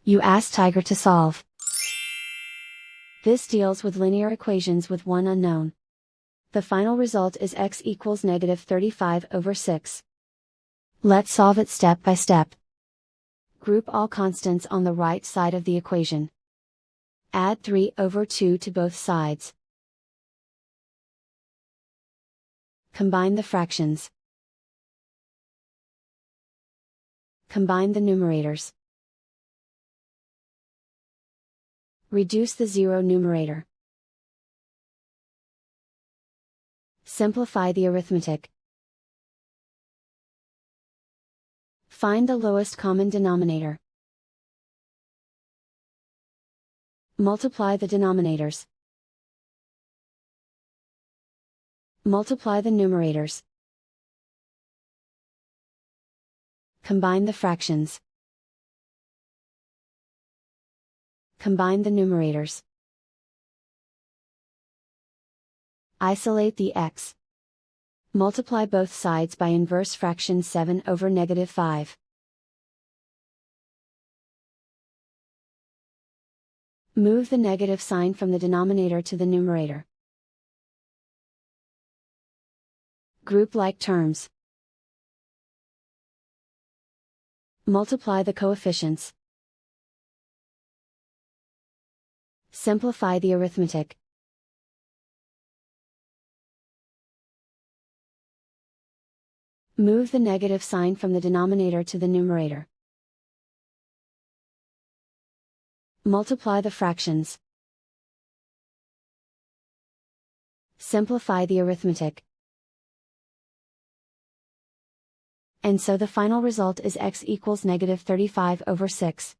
You ask Tiger to solve. This deals with linear equations with one unknown. The final result is x equals -35/6. Let's solve it step by step. Group all constants on the right side of the equation. Add 3/2 to both sides. Combine the fractions. Combine the numerators. Reduce the zero numerator. Simplify the arithmetic. Find the lowest common denominator. Multiply the denominators. Multiply the numerators. Combine the fractions. Combine the numerators. Isolate the x. Multiply both sides by inverse fraction 7/5. Move the negative sign from the denominator to the numerator. Group like terms. Multiply the coefficients. Simplify the arithmetic. Move the negative sign from the denominator to the numerator. Multiply the fractions. Simplify the arithmetic. And so the final result is x equals -35/6.